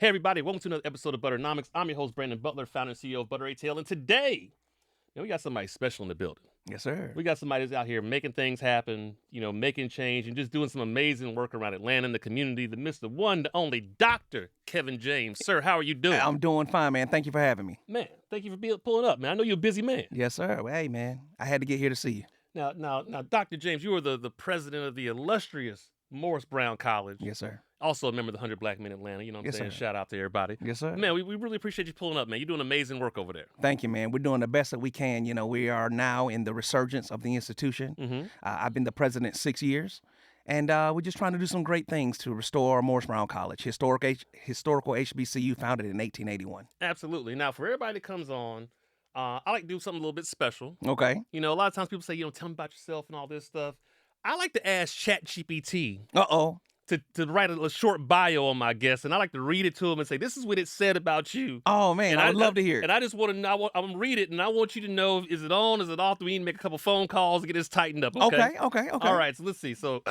Hey everybody, welcome to another episode of Butternomics. I'm your host, Brandon Butler, founder and CEO of Butler, and today, we got somebody special in the building. Yes, sir. We got somebody that's out here making things happen, making change and just doing some amazing work around Atlanta and the community, the Mr. One, the only Dr. Kevin James. Sir, how are you doing? I'm doing fine, man. Thank you for having me. Man, thank you for pulling up, man. I know you're a busy man. Yes, sir. Well, hey, man, I had to get here to see you. Now, Dr. James, you are the president of the illustrious Morris Brown College. Yes, sir. Also a member of the 100 Black Men in Atlanta. You know what I'm saying? Sir. Shout out to everybody. Yes, sir. Man, we really appreciate you pulling up, man. You're doing amazing work over there. Thank you, man. We're doing the best that we can. We are now in the resurgence of the institution. Mm-hmm. I've been the president 6 years, and we're just trying to do some great things to restore Morris Brown College, historical HBCU founded in 1881. Absolutely. Now, for everybody that comes on, I like to do something a little bit special. Okay. A lot of times people say, tell me about yourself and all this stuff. I like to ask ChatGPT. Uh-oh. To write a short bio on my guest, and I like to read it to him and say, this is what it said about you. Oh, man, and I would love to hear it. And I just want to know, I'm going to read it, and I want you to know, is it on, is it off? Do we need to make a couple phone calls to get this tightened up? Okay. All right, so let's see. So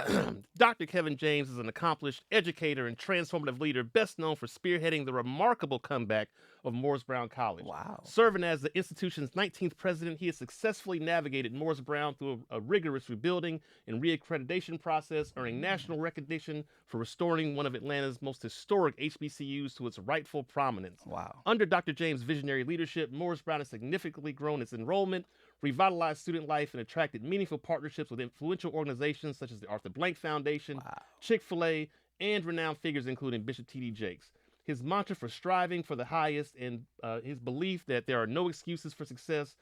Dr. Kevin James is an accomplished educator and transformative leader, best known for spearheading the remarkable comeback of Morris Brown College. Wow. Serving as the institution's 19th president, he has successfully navigated Morris Brown through a rigorous rebuilding and reaccreditation process, earning national recognition for restoring one of Atlanta's most historic HBCUs to its rightful prominence. Wow. Under Dr. James' visionary leadership, Morris Brown has significantly grown its enrollment, revitalized student life, and attracted meaningful partnerships with influential organizations such as the Arthur Blank Foundation, Chick-fil-A, and renowned figures including Bishop T.D. Jakes. His mantra for striving for the highest and his belief that there are no excuses for success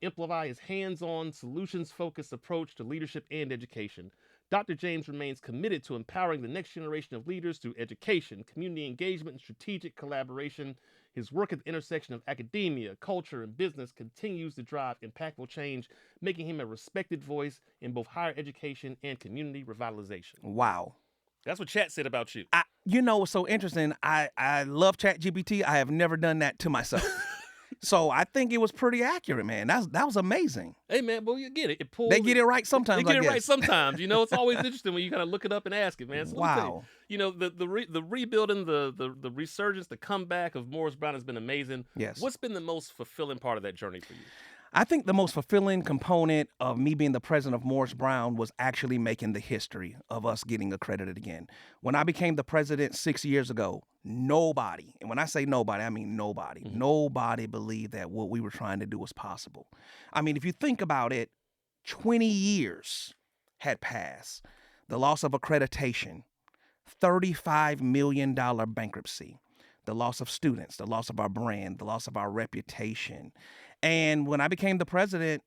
amplify his hands-on, solutions-focused approach to leadership and education. Dr. James remains committed to empowering the next generation of leaders through education, community engagement, and strategic collaboration. His work at the intersection of academia, culture, and business continues to drive impactful change, making him a respected voice in both higher education and community revitalization. Wow. That's what Chat said about you. What's so interesting? I love ChatGPT. I have never done that to myself. So I think it was pretty accurate, man. That was amazing. Hey, man, well, you get it. They get it right sometimes. They get it right sometimes. It's always interesting when you kind of look it up and ask it, man. So wow. The rebuilding, the resurgence, the comeback of Morris Brown has been amazing. Yes. What's been the most fulfilling part of that journey for you? I think the most fulfilling component of me being the president of Morris Brown was actually making the history of us getting accredited again. When I became the president 6 years ago, nobody, and when I say nobody, I mean nobody, nobody believed that what we were trying to do was possible. I mean, if you think about it, 20 years had passed. The loss of accreditation, $35 million bankruptcy, the loss of students, the loss of our brand, the loss of our reputation. And when I became the president,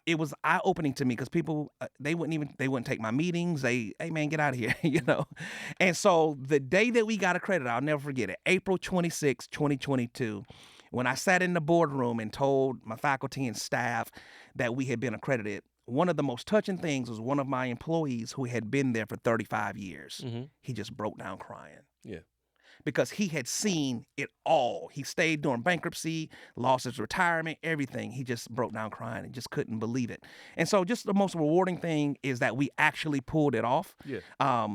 it was eye-opening to me because people, they wouldn't take my meetings. Hey, man, get out of here, And so the day that we got accredited, I'll never forget it, April 26, 2022, when I sat in the boardroom and told my faculty and staff that we had been accredited, one of the most touching things was one of my employees who had been there for 35 years. Mm-hmm. He just broke down crying. Yeah. Because he had seen it all. He stayed during bankruptcy, lost his retirement, everything. He just broke down crying and just couldn't believe it. And so just the most rewarding thing is that we actually pulled it off. Yeah.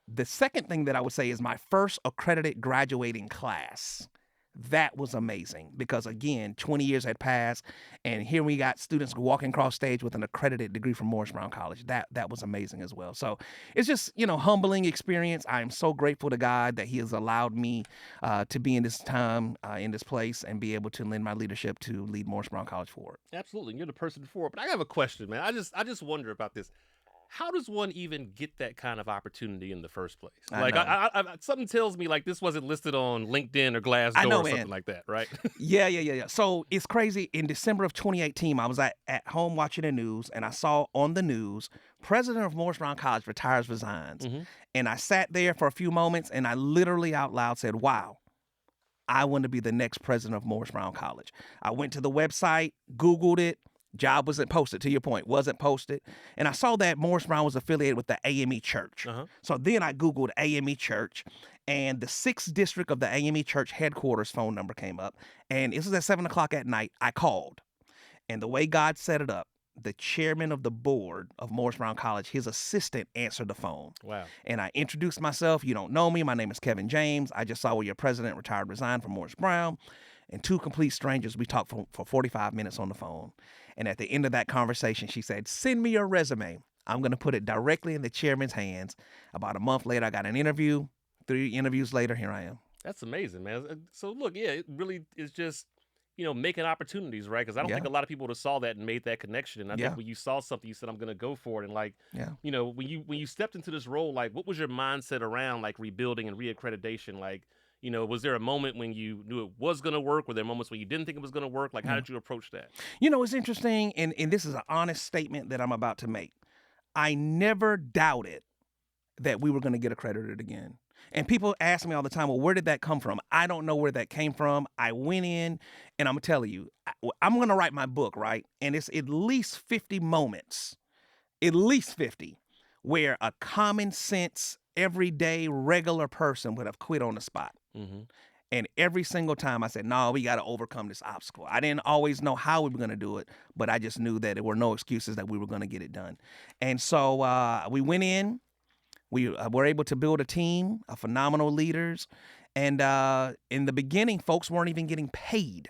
The second thing that I would say is my first accredited graduating class. That was amazing because, again, 20 years had passed, and here we got students walking across stage with an accredited degree from Morris Brown College. That was amazing as well. So it's just, humbling experience. I am so grateful to God that he has allowed me to be in this time, in this place, and be able to lend my leadership to lead Morris Brown College forward. Absolutely. You're the person for it. But I have a question, man. I just wonder about this. How does one even get that kind of opportunity in the first place? I something tells me like this wasn't listed on LinkedIn or Glassdoor or something like that, right? Yeah. So it's crazy. In December of 2018, I was at home watching the news, and I saw on the news, president of Morris Brown College resigns. Mm-hmm. And I sat there for a few moments, and I literally out loud said, wow, I want to be the next president of Morris Brown College. I went to the website, Googled it. Job wasn't posted, to your point, wasn't posted. And I saw that Morris Brown was affiliated with the AME Church. Uh-huh. So then I Googled AME Church, and the 6th district of the AME Church headquarters phone number came up. And this was at 7 o'clock at night. I called. And the way God set it up, the chairman of the board of Morris Brown College, his assistant answered the phone. Wow. And I introduced myself. You don't know me. My name is Kevin James. I just saw where your president retired, resigned from Morris Brown. And two complete strangers, we talked for 45 minutes on the phone. And at the end of that conversation, she said, send me your resume. I'm going to put it directly in the chairman's hands. About a month later, I got an interview. 3 interviews later, here I am. That's amazing, man. So look, yeah, it really is just, making opportunities, right? Because I don't think a lot of people would have saw that and made that connection. And I think when you saw something, you said, I'm going to go for it. And when you stepped into this role, like, what was your mindset around like rebuilding and reaccreditation? Like, was there a moment when you knew it was going to work? Were there moments when you didn't think it was going to work? Like, how did you approach that? It's interesting, and this is an honest statement that I'm about to make. I never doubted that we were going to get accredited again. And people ask me all the time, well, where did that come from? I don't know where that came from. I went in, and I'm telling you, I'm going to write my book, right? And it's at least 50 moments, at least 50, where a common sense, everyday, regular person would have quit on the spot. Mm-hmm. And every single time I said, no, we got to overcome this obstacle. I didn't always know how we were going to do it, but I just knew that there were no excuses that we were going to get it done. And so we went in. We were able to build a team of phenomenal leaders. And in the beginning, folks weren't even getting paid.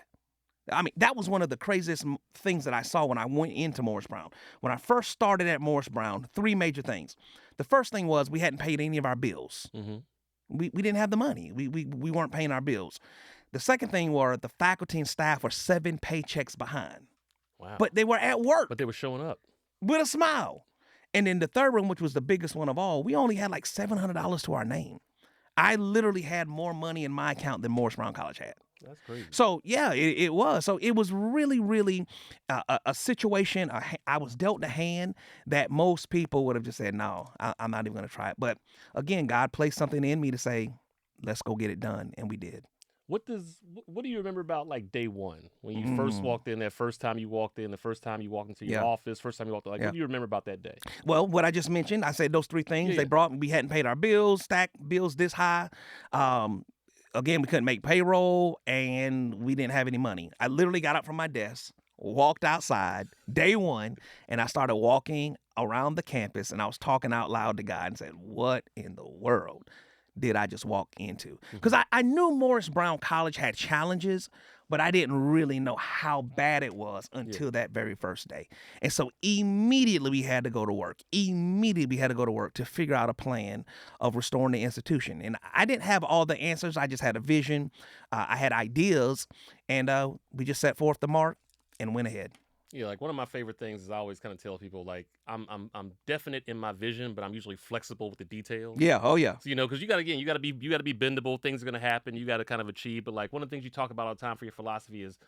I mean, that was one of the craziest things that I saw when I went into Morris Brown. When I first started at Morris Brown, 3 major things. The first thing was we hadn't paid any of our bills. Mm-hmm. We didn't have the money. We weren't paying our bills. The second thing were the faculty and staff were 7 paychecks behind. Wow. But they were at work. But they were showing up. With a smile. And then the third one, which was the biggest one of all, we only had like $700 to our name. I literally had more money in my account than Morris Brown College had. That's crazy. So, yeah, it was. So it was really, really a situation. I was dealt a hand that most people would have just said, no, I'm not even going to try it. But again, God placed something in me to say, let's go get it done. And we did. What do you remember about like day one when you first walked in, that first time you walked in, the first time you walked into your office, first time you walked in, what do you remember about that day? Well, what I just mentioned, I said those 3 things. They brought, we hadn't paid our bills, stacked bills this high. Again, we couldn't make payroll and we didn't have any money. I literally got up from my desk, walked outside day one, and I started walking around the campus and I was talking out loud to God and said, what in the world did I just walk into? Because I knew Morris Brown College had challenges, but I didn't really know how bad it was until that very first day. And so immediately we had to go to work. To figure out a plan of restoring the institution. And I didn't have all the answers. I just had a vision. I had ideas. And we just set forth the mark and went ahead. Yeah, like one of my favorite things is I always kind of tell people, like, I'm definite in my vision, but I'm usually flexible with the details. Yeah, oh yeah. So, because you got to be bendable. Things are going to happen. You got to kind of achieve. But like one of the things you talk about all the time for your philosophy is,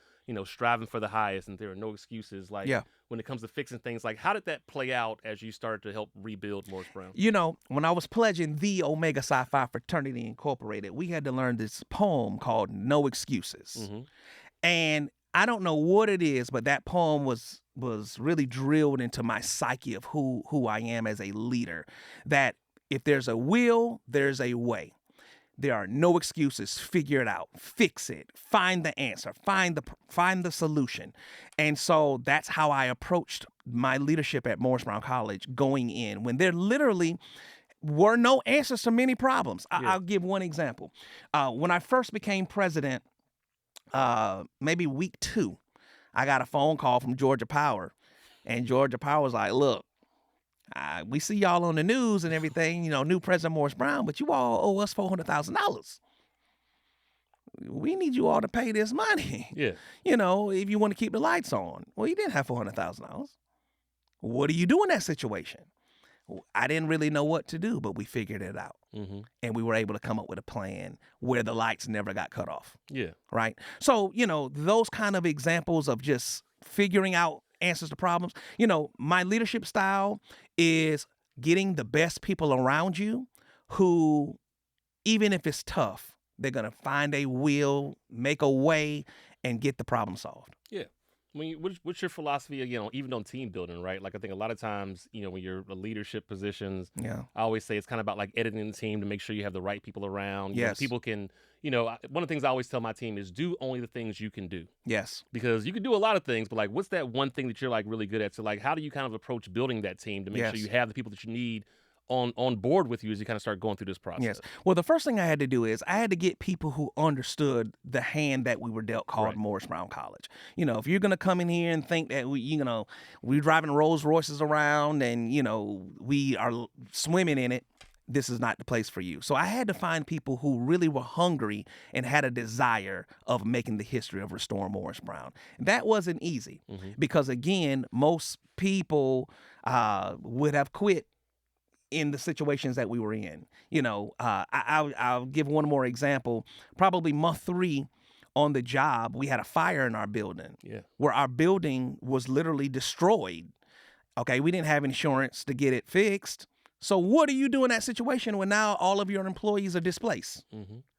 striving for the highest, and there are no excuses. Like when it comes to fixing things, like how did that play out as you started to help rebuild Morris Brown? When I was pledging the Omega Psi Phi Fraternity Incorporated, we had to learn this poem called No Excuses. Mm-hmm. And I don't know what it is, but that poem was really drilled into my psyche of who I am as a leader. That if there's a will, there's a way. There are no excuses. Figure it out. Fix it. Find the answer. Find the solution. And so that's how I approached my leadership at Morris Brown College going in, when there literally were no answers to many problems. I'll give one example. When I first became president, maybe week 2, I got a phone call from Georgia Power, and Georgia Power was like, look, we see y'all on the news and everything, new President Morris Brown, but you all owe us $400,000. We need you all to pay this money. Yeah. If you want to keep the lights on. Well, you didn't have $400,000. What do you do in that situation? I didn't really know what to do, but we figured it out. Mm-hmm. And we were able to come up with a plan where the lights never got cut off. Yeah. Right? So, those kind of examples of just figuring out answers to problems. My leadership style is getting the best people around you who, even if it's tough, they're going to find a will, make a way, and get the problem solved. Yeah. What's your philosophy again, even on team building, right? Like I think a lot of times, when you're in leadership positions, I always say it's kind of about like editing the team to make sure you have the right people around. Yes. People can, one of the things I always tell my team is do only the things you can do. Yes. Because you can do a lot of things, but like, what's that one thing that you're like really good at? So like, how do you kind of approach building that team to make sure you have the people that you need on board with you as you kind of start going through this process? Yes. Well, the first thing I had to do is I had to get people who understood the hand that we were dealt called Morris Brown College. If you're going to come in here and think that we're driving Rolls Royces around and, we are swimming in it, this is not the place for you. So I had to find people who really were hungry and had a desire of making the history of restoring Morris Brown. That wasn't easy because, again, most people would have quit in the situations that we were in. I'll give one more example. Probably month 3 on the job, we had a fire in our building where our building was literally destroyed. Okay, we didn't have insurance to get it fixed. So what do you do in that situation when now all of your employees are displaced?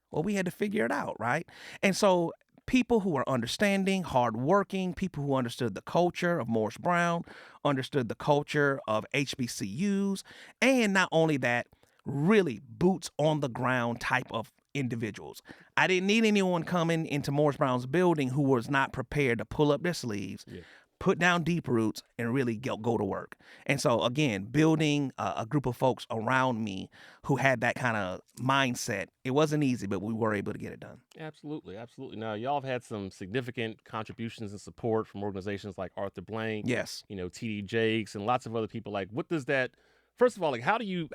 Well, we had to figure it out, right? And so people who are understanding, hardworking, people who understood the culture of Morris Brown, understood the culture of HBCUs, and not only that, really boots on the ground type of individuals. I didn't need anyone coming into Morris Brown's building who was not prepared to pull up their sleeves, put down deep roots, and really go to work. And so, again, building a group of folks around me who had that kind of mindset, it wasn't easy, but we were able to get it done. Absolutely, absolutely. Now, y'all have had some significant contributions and support from organizations like Arthur Blank, TD Jakes, and lots of other people. Like, what does that? First of all, like, how do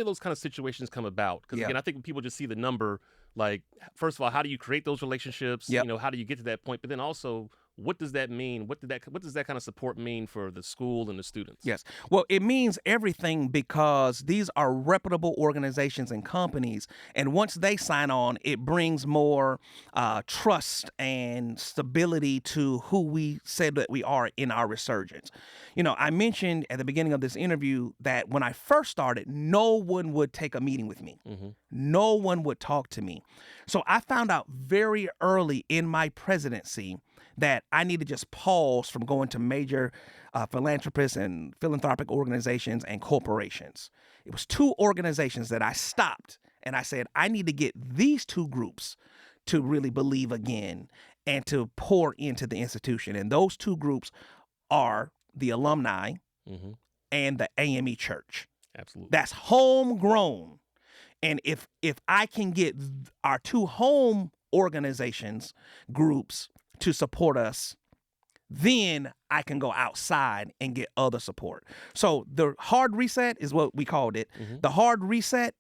those kind of situations come about? Because again, I think when people just see the number, like, first of all, how do you create those relationships? How do you get to that point? But then also, what does that mean? What does that kind of support mean for the school and the students? Yes. Well, it means everything because these are reputable organizations and companies. And once they sign on, it brings more trust and stability to who we said that we are in our resurgence. I mentioned at the beginning of this interview that when I first started, no one would take a meeting with me. No one would talk to me. So I found out very early in my presidency that I need to just pause from going to major philanthropists and philanthropic organizations and corporations. It was 2 organizations that I stopped and I said, I need to get these 2 groups to really believe again and to pour into the institution. And those 2 groups are the alumni and the AME Church. Absolutely. That's homegrown. And if I can get our 2 home organizations, groups, to support us, then I can go outside and get other support. So the hard reset is what we called it. The hard reset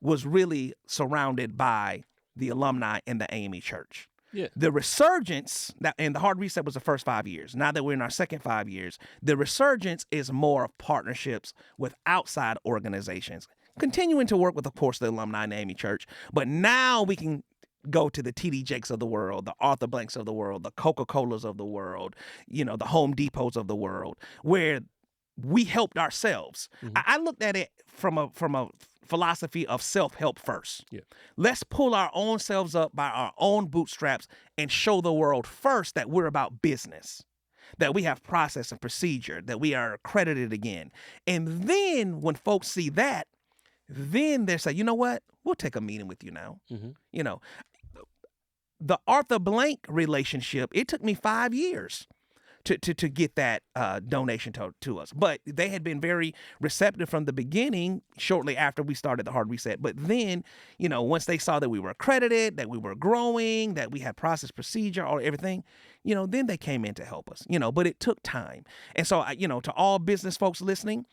was really surrounded by the alumni and the AME Church. The resurgence, and the hard reset was the first 5 years. Now that we're in our second 5 years, the resurgence is more of partnerships with outside organizations, continuing to work with, of course, the alumni and the AME Church. But now we can go to the TD Jakes of the world, the Arthur Blanks of the world, the Coca-Colas of the world, the Home Depots of the world, where we helped ourselves. I looked at it from a philosophy of self-help first. Let's pull our own selves up by our own bootstraps and show the world first that we're about business, that we have process and procedure, that we are accredited again. And then when folks see that, then they say, you know what? We'll take a meeting with you now. The Arthur Blank relationship, it took me 5 years to get that donation to us. But they had been very receptive from the beginning, shortly after we started the hard reset. But then, once they saw that we were accredited, that we were growing, that we had process, procedure, or everything, then they came in to help us, but it took time. And so, to all business folks listening,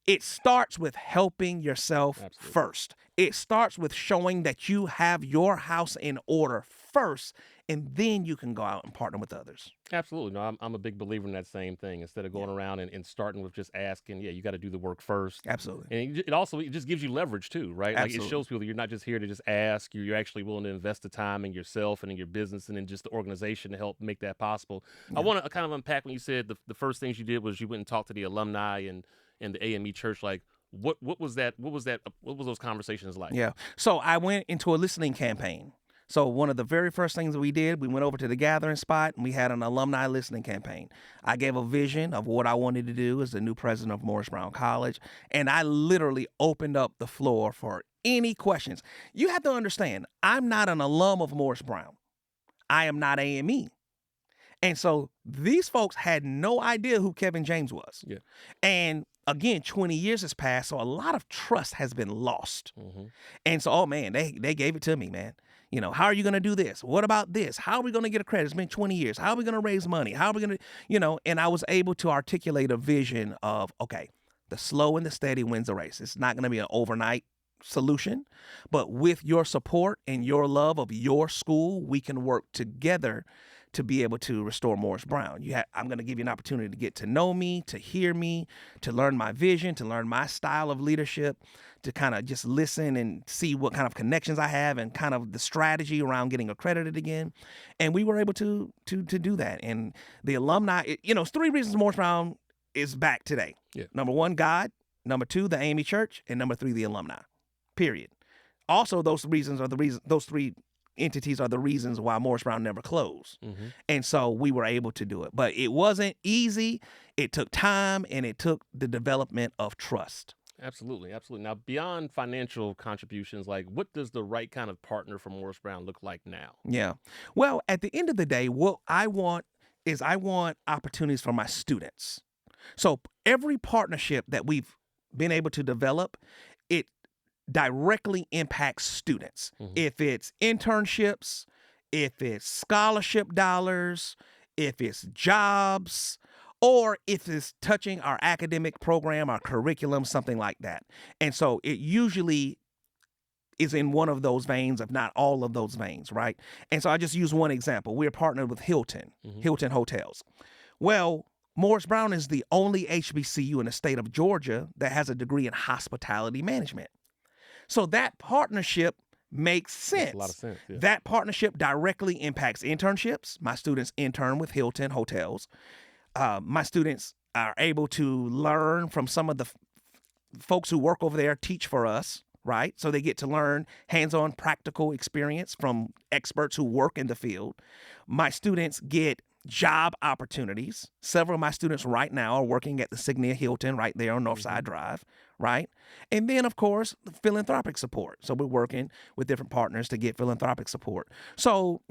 it starts with helping yourself first. It starts with showing that you have your house in order first, and then you can go out and partner with others. Absolutely. No, I'm a big believer in that same thing. Instead of going around and starting with just asking, you got to do the work first. Absolutely. And it just gives you leverage too, right? Absolutely. Like it shows people that you're not just here to just ask, you're actually willing to invest the time in yourself and in your business and in just the organization to help make that possible. I want to kind of unpack when you said the first things you did was you went and talked to the alumni and the AME Church. Like, what was that? What was those conversations like? Yeah. So I went into a listening campaign. So one of the very first things that we did, we went over to the gathering spot and we had an alumni listening campaign. I gave a vision of what I wanted to do as the new president of Morris Brown College, and I literally opened up the floor for any questions. You have to understand, I'm not an alum of Morris Brown. I am not AME. And so these folks had no idea who Kevin James was. Yeah. And again, 20 years has passed, so a lot of trust has been lost. Mm-hmm. And so, oh man, they gave it to me, man. You know, how are you going to do this? What about this? How are we going to get a credit? It's been 20 years. How are we going to raise money? How are we going to, you know, and I was able to articulate a vision of, okay, the slow and the steady wins the race. It's not going to be an overnight solution, but with your support and your love of your school, we can work together to be able to restore Morris Brown. I'm going to give you an opportunity to get to know me, to hear me, to learn my vision, to learn my style of leadership, to kind of just listen and see what kind of connections I have and kind of the strategy around getting accredited again. And we were able to do that. And the alumni, it's 3 reasons Morris Brown is back today. Yeah. Number 1, God. Number 2, the AME Church. And number 3, the alumni. Period. Also, those 3 entities are the reasons why Morris Brown never closed. Mm-hmm. And so we were able to do it. But it wasn't easy. It took time, and it took the development of trust. Absolutely. Absolutely. Now, beyond financial contributions, like what does the right kind of partner for Morris Brown look like now? Yeah. Well, at the end of the day, what I want opportunities for my students. So every partnership that we've been able to develop, it directly impacts students. Mm-hmm. If it's internships, if it's scholarship dollars, if it's jobs, or if it's touching our academic program, our curriculum, something like that. And so it usually is in one of those veins, if not all of those veins, right? And so I just use one example. We're partnered with Hilton, Mm-hmm. Hilton Hotels. Well, Morris Brown is the only HBCU in the state of Georgia that has a degree in hospitality management. So that partnership makes sense. Makes a lot of sense. Yeah. That partnership directly impacts internships. My students intern with Hilton Hotels. My students are able to learn from some of the folks who work over there, teach for us, right? So they get to learn hands-on practical experience from experts who work in the field. My students get job opportunities. Several of my students right now are working at the Signia Hilton right there on Northside Drive, right? And then, of course, philanthropic support. So we're working with different partners to get philanthropic support. So,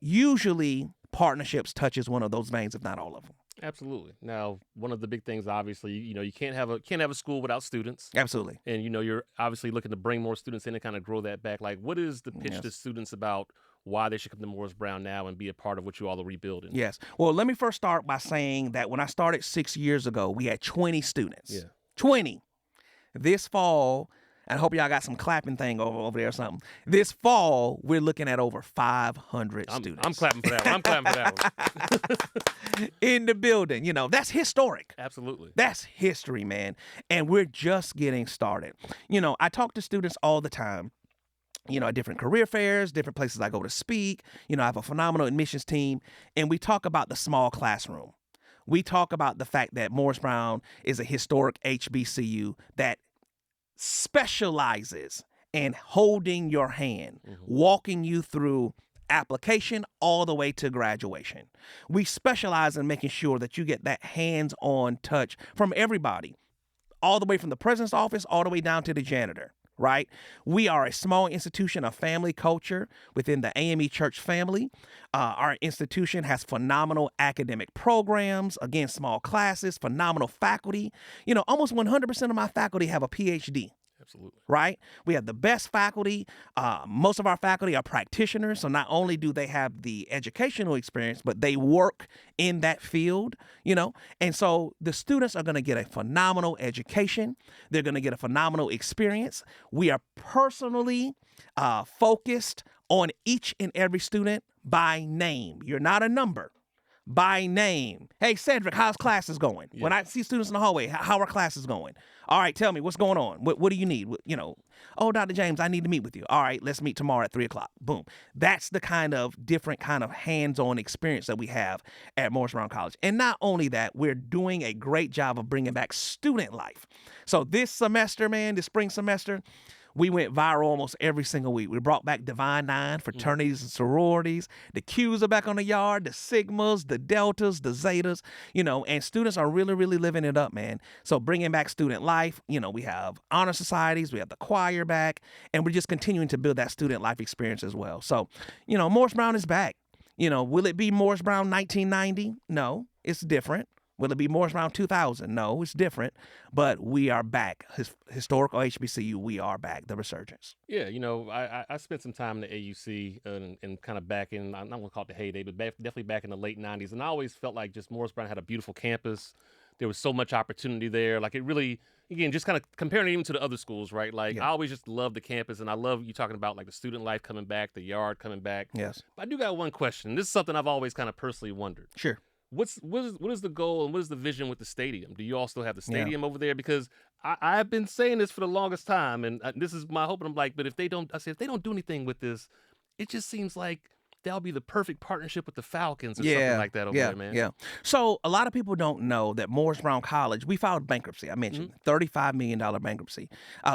usually partnerships touches one of those veins, if not all of them. Absolutely. Now, one of the big things, obviously, you can't have a school without students. Absolutely. And, you're obviously looking to bring more students in and kind of grow that back. Like, what is the pitch to students about why they should come to Morris Brown now and be a part of what you all are rebuilding? Yes. Well, let me first start by saying that when I started 6 years ago, we had 20 students. Yeah. 20. This fall, I hope y'all got some clapping thing over there or something. This fall, we're looking at over 500 students. I'm clapping for that one. I'm clapping for that one. In the building. That's historic. Absolutely. That's history, man. And we're just getting started. I talk to students all the time. At different career fairs, different places I go to speak. I have a phenomenal admissions team, and we talk about the small classroom. We talk about the fact that Morris Brown is a historic HBCU that specializes in holding your hand, walking you through application all the way to graduation. We specialize in making sure that you get that hands-on touch from everybody, all the way from the president's office, all the way down to the janitor. Right? We are a small institution of family culture within the AME Church family. Our institution has phenomenal academic programs, again, small classes, phenomenal faculty. Almost 100% of my faculty have a PhD. Absolutely. Right? We have the best faculty. Most of our faculty are practitioners. So not only do they have the educational experience, but they work in that field, And so the students are going to get a phenomenal education. They're going to get a phenomenal experience. We are personally focused on each and every student by name. You're not a number. By name. Hey, Cedric, how's classes going? Yeah. When I see students in the hallway, how are classes going? All right, tell me, what's going on? What do you need? Oh, Dr. James, I need to meet with you. All right, let's meet tomorrow at 3:00. Boom. That's the kind of different kind of hands-on experience that we have at Morris Brown College. And not only that, we're doing a great job of bringing back student life. So this semester, man, this spring semester, We went viral almost every single week. We brought back Divine Nine, fraternities and sororities. The Qs are back on the yard, the Sigmas, the Deltas, the Zetas, and students are really, really living it up, man. So bringing back student life, we have honor societies, we have the choir back, and we're just continuing to build that student life experience as well. So, Morris Brown is back. Will it be Morris Brown 1990? No, it's different. Will it be Morris Brown 2000? No, it's different. But we are back. Historical HBCU, we are back. The resurgence. Yeah, I spent some time in the AUC and kind of back in, I'm not going to call it the heyday, but definitely back in the late 90s. And I always felt like just Morris Brown had a beautiful campus. There was so much opportunity there. Like it really, again, just kind of comparing it even to the other schools, right? Like I always just love the campus, and I love you talking about like the student life coming back, the yard coming back. Yes. But I do got one question. This is something I've always kind of personally wondered. Sure. What is the goal and what is the vision with the stadium? Do you all still have the stadium over there? Because I've been saying this for the longest time, and this is my hope. And I'm like, but if they don't do anything with this, it just seems like that'll be the perfect partnership with the Falcons or something like that over there, man. Yeah. So a lot of people don't know that Morris Brown College, we filed bankruptcy. I mentioned $35 million bankruptcy.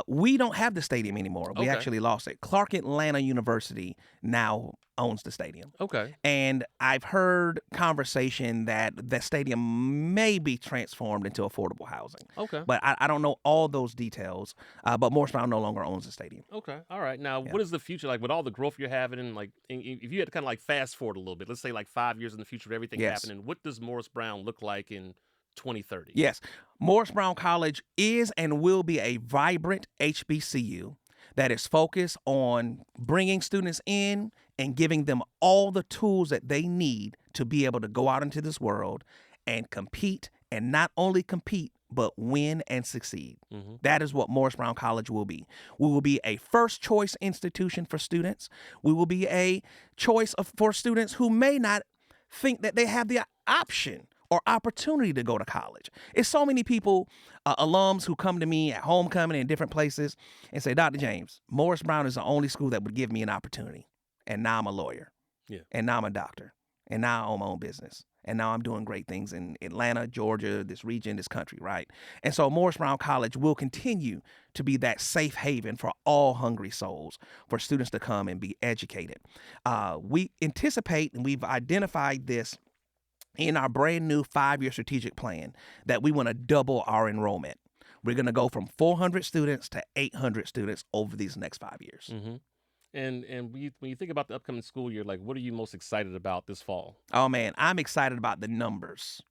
We don't have the stadium anymore. We actually lost it. Clark Atlanta University now owns the stadium. Okay. And I've heard conversation that the stadium may be transformed into affordable housing. Okay. But I don't know all those details. But Morris Brown no longer owns the stadium. Okay. All right. Now, what is the future like with all the growth you're having? And like, if you had to kind of like fast forward a little bit, let's say like 5 years in the future of everything happening, what does Morris Brown look like in 2030? Yes. Morris Brown College is and will be a vibrant HBCU that is focused on bringing students in and giving them all the tools that they need to be able to go out into this world and compete, and not only compete, but win and succeed. That is what Morris Brown College will be. We will be a first choice institution for students. We will be a choice for students who may not think that they have the option or opportunity to go to college. It's so many people, alums who come to me at homecoming and different places and say, Dr. James, Morris Brown is the only school that would give me an opportunity. And now I'm a lawyer. Yeah. And now I'm a doctor. And now I own my own business. And now I'm doing great things in Atlanta, Georgia, this region, this country, right? And so Morris Brown College will continue to be that safe haven for all hungry souls, for students to come and be educated. We anticipate, and we've identified this in our brand new 5-year strategic plan, that we want to double our enrollment. We're going to go from 400 students to 800 students over these next 5 years. And when you think about the upcoming school year, like what are you most excited about this fall? Oh, man, I'm excited about the numbers.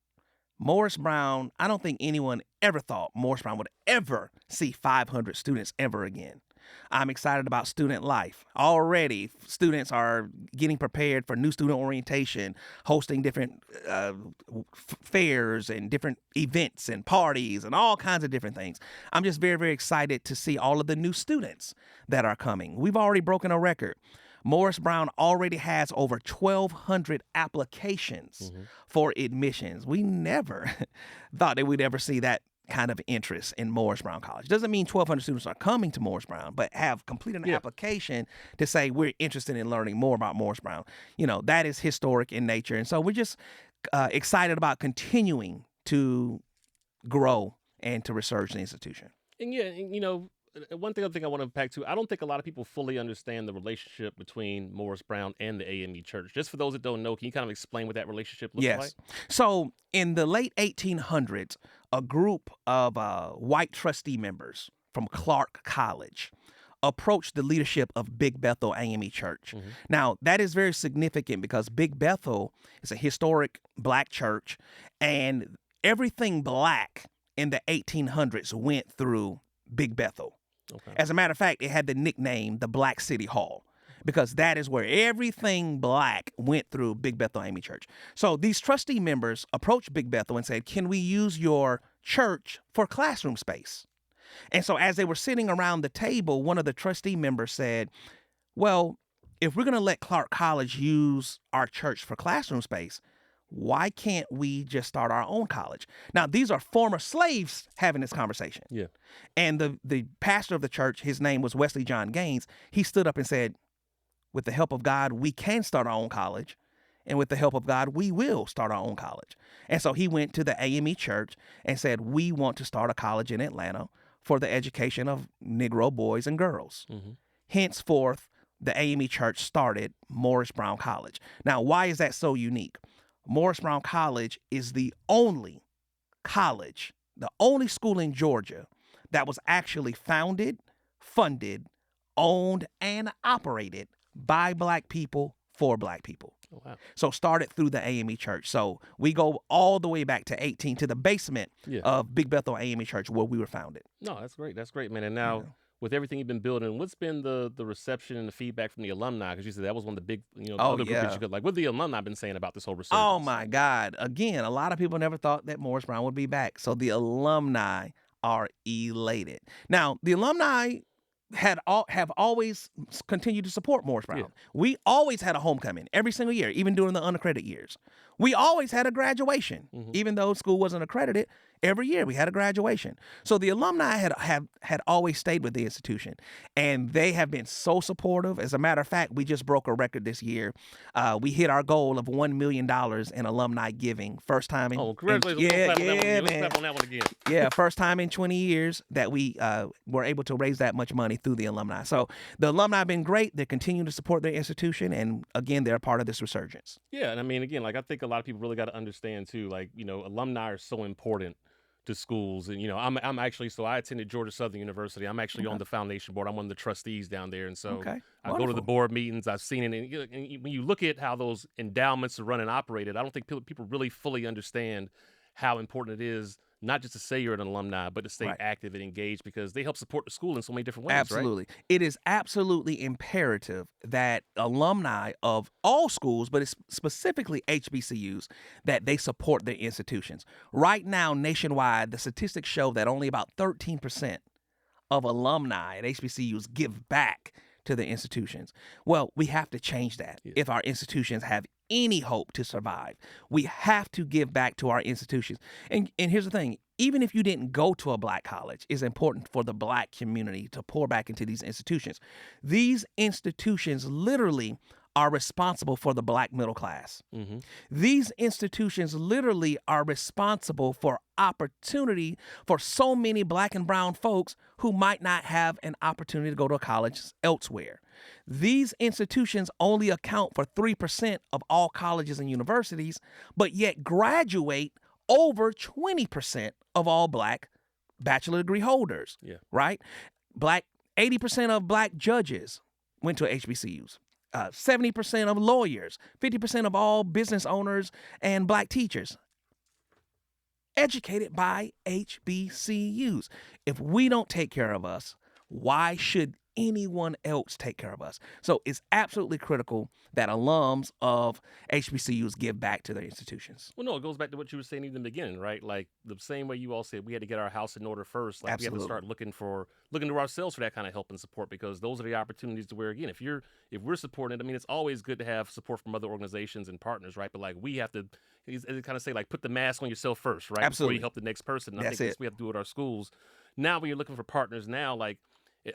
Morris Brown, I don't think anyone ever thought Morris Brown would ever see 500 students ever again. I'm excited about student life. Already, students are getting prepared for new student orientation, hosting different fairs and different events and parties and all kinds of different things. I'm just very, very excited to see all of the new students that are coming. We've already broken a record. Morris Brown already has over 1,200 applications for admissions. We never thought that we'd ever see that kind of interest in Morris Brown College. Doesn't mean 1,200 students are coming to Morris Brown, but have completed an application to say we're interested in learning more about Morris Brown. That is historic in nature. And so we're just excited about continuing to grow and to research the institution. And one thing I want to unpack too, I don't think a lot of people fully understand the relationship between Morris Brown and the AME Church. Just for those that don't know, can you kind of explain what that relationship looks like? So in the late 1800s, a group of white trustee members from Clark College approached the leadership of Big Bethel AME Church. Now, that is very significant because Big Bethel is a historic black church, and everything black in the 1800s went through Big Bethel. As a matter of fact, it had the nickname the Black City Hall because that is where everything black went through Big Bethel AME Church. So these trustee members approached Big Bethel and said, can we use your church for classroom space? And so as they were sitting around the table, one of the trustee members said, well, if we're going to let Clark College use our church for classroom space, why can't we just start our own college? Now, these are former slaves having this conversation. And the pastor of the church, his name was Wesley John Gaines, he stood up and said, with the help of God, we can start our own college. And with the help of God, we will start our own college. And so he went to the AME Church and said, we want to start a college in Atlanta for the education of Negro boys and girls. Henceforth, the AME Church started Morris Brown College. Now, why is that so unique? Morris Brown College is the only college, the only school in Georgia that was actually founded, funded, owned, and operated by Black people for Black people. Oh, wow. So started through the AME Church. So we go all the way back to 18 to the basement of Big Bethel AME Church where we were founded. No, that's great. That's great, man. And now with everything you've been building, what's been the reception and the feedback from the alumni? Because you said that was one of the big, other group that you could, like, what have the alumni been saying about this whole research? Oh my God. Again, a lot of people never thought that Morris Brown would be back. So the alumni are elated. Now, the alumni have always continued to support Morris Brown. Yeah. We always had a homecoming every single year, even during the unaccredited years. We always had a graduation, even though school wasn't accredited. Every year we had a graduation. So the alumni had always stayed with the institution, and they have been so supportive. As a matter of fact, we just broke a record this year. We hit our goal of $1 million in alumni giving. First time in congratulations! Let's clap on that one again. Yeah, first time in 20 years that we were able to raise that much money through the alumni. So the alumni have been great. They're continuing to support their institution, and again, they're a part of this resurgence. Yeah, and I mean, again, like, I think a lot of people really got to understand too, like, alumni are so important to schools. And I'm actually, so I attended Georgia Southern University. I'm actually on the foundation board. I'm one of the trustees down there, and so I go to the board meetings. I've seen it, and when you look at how those endowments are run and operated, I don't think people really fully understand how important it is not just to say you're an alumni, but to stay active and engaged, because they help support the school in so many different ways. Absolutely. Right? It is absolutely imperative that alumni of all schools, but it's specifically HBCUs, that they support their institutions. Right now, nationwide, the statistics show that only about 13% of alumni at HBCUs give back to the institutions. Well, we have to change that if our institutions have any hope to survive. We have to give back to our institutions. And here's the thing, even if you didn't go to a Black college, it's important for the Black community to pour back into these institutions. These institutions literally are responsible for the Black middle class. These institutions literally are responsible for opportunity for so many Black and brown folks who might not have an opportunity to go to a college elsewhere. These institutions only account for 3% of all colleges and universities, but yet graduate over 20% of all Black bachelor degree holders, right? 80% of Black judges went to HBCUs. 70% of lawyers, 50% of all business owners and Black teachers educated by HBCUs. If we don't take care of us, why should anyone else take care of us? So it's absolutely critical that alums of HBCUs give back to their institutions. Well, no, it goes back to what you were saying in the beginning, right? Like the same way you all said we had to get our house in order first. Like we have to start looking to ourselves for that kind of help and support, because those are the opportunities to where, again, if we're supporting it, I mean, it's always good to have support from other organizations and partners, right? But like we have to kind of say, like, put the mask on yourself first, right? Absolutely. Before you help the next person. And I That's think it. that's what we have to do with our schools. Now, when you're looking for partners now, like,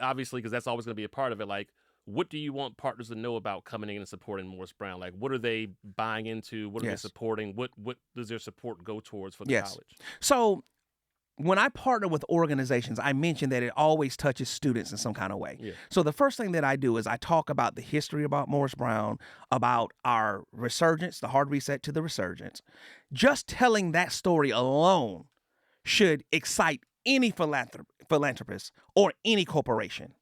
obviously, because that's always going to be a part of it, like, what do you want partners to know about coming in and supporting Morris Brown? Like, what are they buying into? What are they supporting? What does their support go towards for the college? So when I partner with organizations, I mentioned that it always touches students in some kind of way. Yeah. So the first thing that I do is I talk about the history about Morris Brown, about our resurgence, the hard reset to the resurgence. Just telling that story alone should excite any philanthropist or any corporation,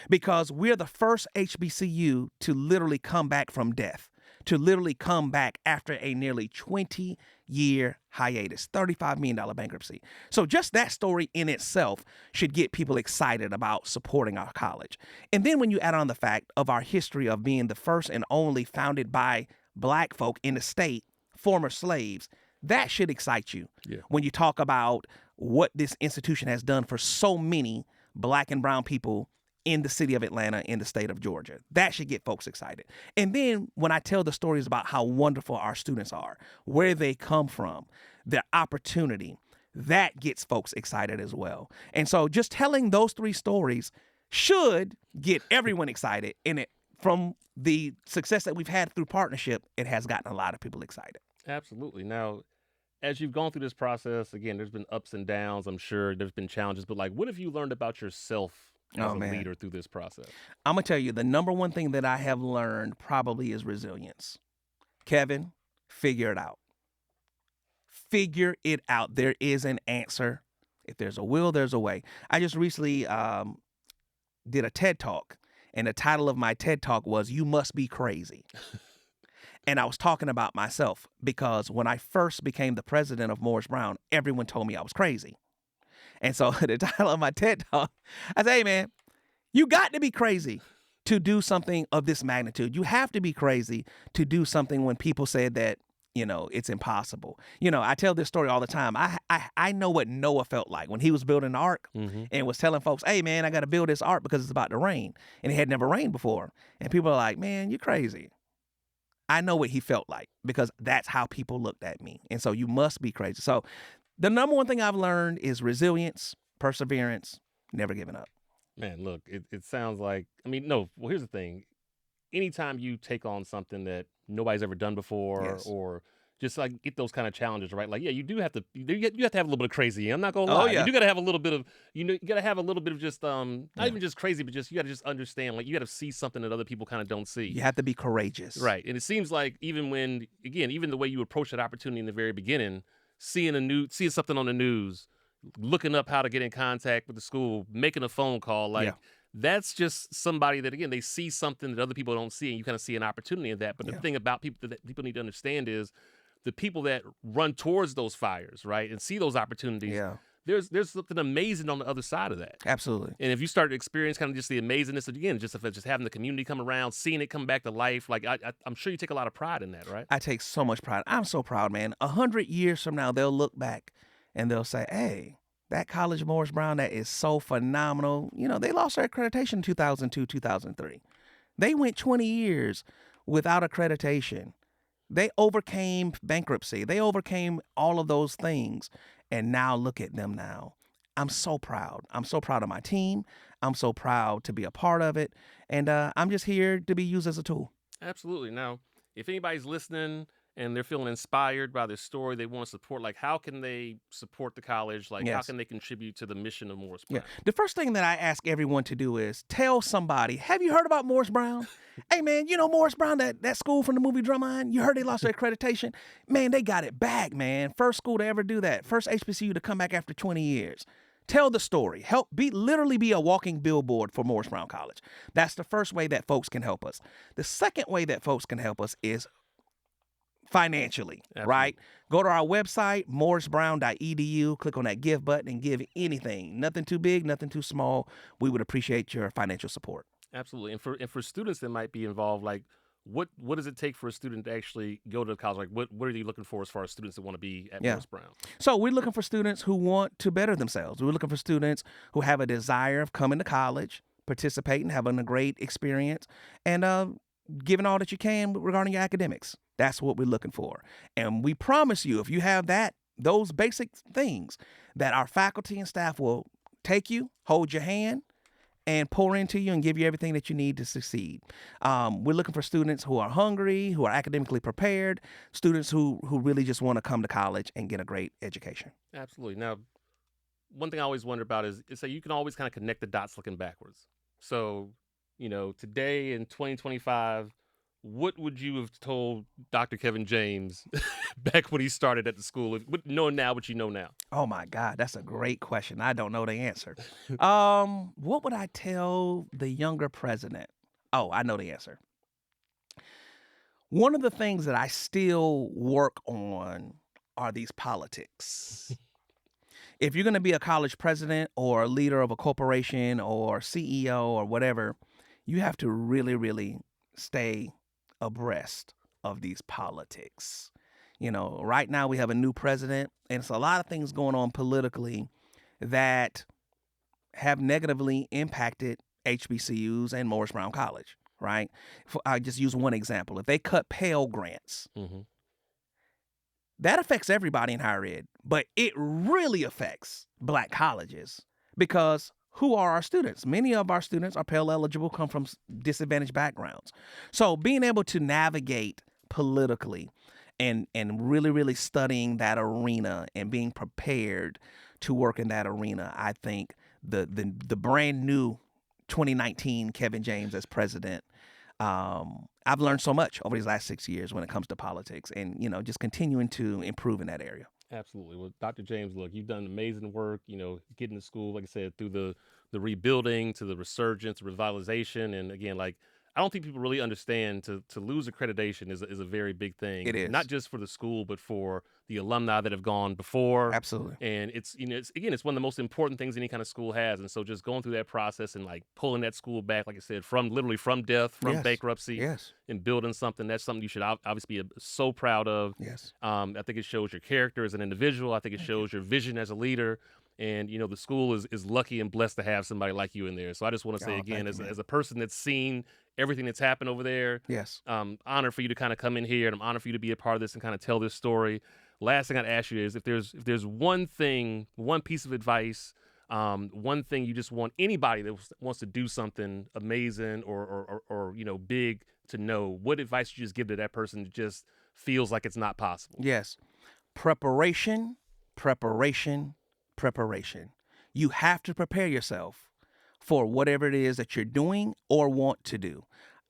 because we're the first HBCU to literally come back from death, to literally come back after a nearly 20-year hiatus, $35 million bankruptcy. So just that story in itself should get people excited about supporting our college. And then when you add on the fact of our history of being the first and only founded by Black folk in the state, former slaves, that should excite you. When you talk about what this institution has done for so many Black and brown people in the city of Atlanta, in the state of Georgia, that should get folks excited. And then when I tell the stories about how wonderful our students are, where they come from, their opportunity, that gets folks excited as well. And so just telling those three stories should get everyone excited. And it, from the success that we've had through partnership, it has gotten a lot of people excited. Absolutely. Now, as you've gone through this process, again, there's been ups and downs. I'm sure there's been challenges, but like, what have you learned about yourself as Oh a man, leader through this process? I'm gonna tell you the number one thing that I have learned probably is resilience. Kevin, figure it out. Figure it out. There is an answer. If there's a will, there's a way. I just recently did a TED Talk, and the title of my TED Talk was "You Must Be Crazy." And I was talking about myself because when I first became the president of Morris Brown, everyone told me I was crazy. And so the title of my TED Talk, I say, hey man, you got to be crazy to do something of this magnitude. You have to be crazy to do something when people said that, it's impossible. I tell this story all the time. I know what Noah felt like when he was building the ark and was telling folks, hey man, I got to build this ark because it's about to rain. And it had never rained before. And people are like, man, you're crazy. I know what he felt like because that's how people looked at me. And so you must be crazy. So the number one thing I've learned is resilience, perseverance, never giving up. Man, look, it sounds like, I mean, no, well, here's the thing. Anytime you take on something that nobody's ever done before, Yes. or just like get those kind of challenges, right? Like, yeah, you do have to, you have to have a little bit of crazy. I'm not gonna Oh, lie. yeah. You do gotta have a little bit of, you gotta have a little bit of just, not Yeah. even just crazy, but just, you gotta just understand, like, you gotta see something that other people kind of don't see. You have to be courageous. Right. And it seems like even when, again, even the way you approach that opportunity in the very beginning, seeing something on the news, looking up how to get in contact with the school, making a phone call, like, Yeah. that's just somebody that, again, they see something that other people don't see, and you kind of see an opportunity in that. But the Yeah. thing about people that people need to understand is the people that run towards those fires, right, and see those opportunities, Yeah. there's something amazing on the other side of that. Absolutely. And if you start to experience kind of just the amazingness, again, just having the community come around, seeing it come back to life, like I'm sure you take a lot of pride in that, right? I take so much pride. I'm so proud, man. 100 years from now, they'll look back and they'll say, hey, that College of Morris Brown, that is so phenomenal. They lost their accreditation in 2002, 2003. They went 20 years without accreditation. They overcame bankruptcy. They overcame all of those things. And now look at them now. I'm so proud. I'm so proud of my team. I'm so proud to be a part of it. And I'm just here to be used as a tool. Absolutely. Now, if anybody's listening and they're feeling inspired by this story, they want to support, like, how can they support the college? Like, how Yes. can they contribute to the mission of Morris Yeah. Brown? The first thing that I ask everyone to do is tell somebody, have you heard about Morris Brown? Hey, man, Morris Brown, that school from the movie Drumline? You heard they lost their accreditation? Man, they got it back, man. First school to ever do that. First HBCU to come back after 20 years. Tell the story. Literally be a walking billboard for Morris Brown College. That's the first way that folks can help us. The second way that folks can help us is financially, right? Go to our website, morrisbrown.edu, click on that give button and give anything. Nothing too big, nothing too small. We would appreciate your financial support. Absolutely. And for students that might be involved, like, what does it take for a student to actually go to college? Like, what are you looking for as far as students that want to be at Morris Brown? So we're looking for students who want to better themselves. We're looking for students who have a desire of coming to college, participating, having a great experience, and giving all that you can regarding your academics. That's what we're looking for. And we promise you, if you have those basic things, that our faculty and staff will take you, hold your hand, and pour into you and give you everything that you need to succeed. We're looking for students who are hungry, who are academically prepared, students who really just want to come to college and get a great education. Absolutely. Now, one thing I always wonder about is that you can always kind of connect the dots looking backwards. So, today in 2025, what would you have told Dr. Kevin James back when he started at the school, knowing now what you know now? Oh my God, that's a great question. I don't know the answer. What would I tell the younger president? Oh, I know the answer. One of the things that I still work on are these politics. If you're going to be a college president or a leader of a corporation or CEO or whatever, you have to really, really stay abreast of these politics. Right now we have a new president, and it's a lot of things going on politically that have negatively impacted HBCUs and Morris Brown College, right? I just use one example. If they cut Pell Grants, that affects everybody in higher ed, but it really affects Black colleges because who are our students? Many of our students are Pell eligible, come from disadvantaged backgrounds. So being able to navigate politically and really studying that arena and being prepared to work in that arena, I think the brand new 2019 Kevin James as president, I've learned so much over these last 6 years when it comes to politics, and just continuing to improve in that area. Absolutely. Well, Dr. James, look, you've done amazing work, getting to school, like I said, through the rebuilding to the resurgence, revitalization. And again, like, I don't think people really understand to lose accreditation is a very big thing. It is. Not just for the school, but for the alumni that have gone before. Absolutely. And it's one of the most important things any kind of school has. And so just going through that process and like pulling that school back, like I said, literally from death, from Yes. bankruptcy, Yes. and building something, that's something you should obviously be so proud of. Yes. I think it shows your character as an individual. I think it shows your vision as a leader. And, the school is lucky and blessed to have somebody like you in there. So I just want to say again, as a person that's seen everything that's happened over there, Yes. honored for you to kind of come in here, and I'm honored for you to be a part of this and kind of tell this story. Last thing I'd ask you is if there's one thing, one piece of advice, one thing you just want anybody that wants to do something amazing or big to know, what advice you just give to that person that just feels like it's not possible? Yes. Preparation. You have to prepare yourself for whatever it is that you're doing or want to do.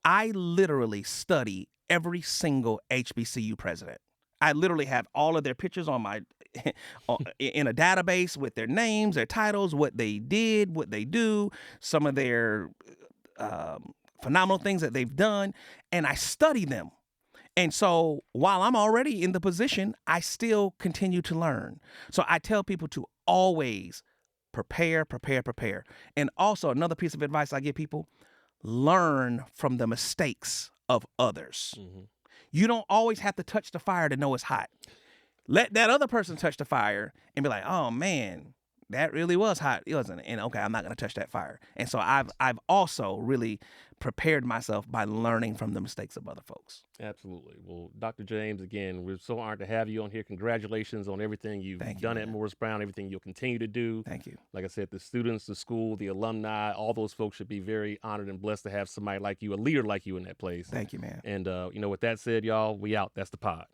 I literally study every single HBCU president. I literally have all of their pictures on my in a database with their names, their titles, what they did, what they do, some of their phenomenal things that they've done, and I study them. And so while I'm already in the position, I still continue to learn. So I tell people to always prepare. And also another piece of advice I give people, learn from the mistakes of others. Mm-hmm. You don't always have to touch the fire to know it's hot. Let that other person touch the fire and be like, oh man, that really was hot, wasn't it? And okay, I'm not going to touch that fire. And so I've also really prepared myself by learning from the mistakes of other folks. Absolutely. Well, Dr. James, again, we're so honored to have you on here. Congratulations on everything you've done at Morris Brown, everything you'll continue to do. Thank you. Like I said, the students, the school, the alumni, all those folks should be very honored and blessed to have somebody like you, a leader like you in that place. Thank you, man. And, with that said, y'all, we out. That's the pod.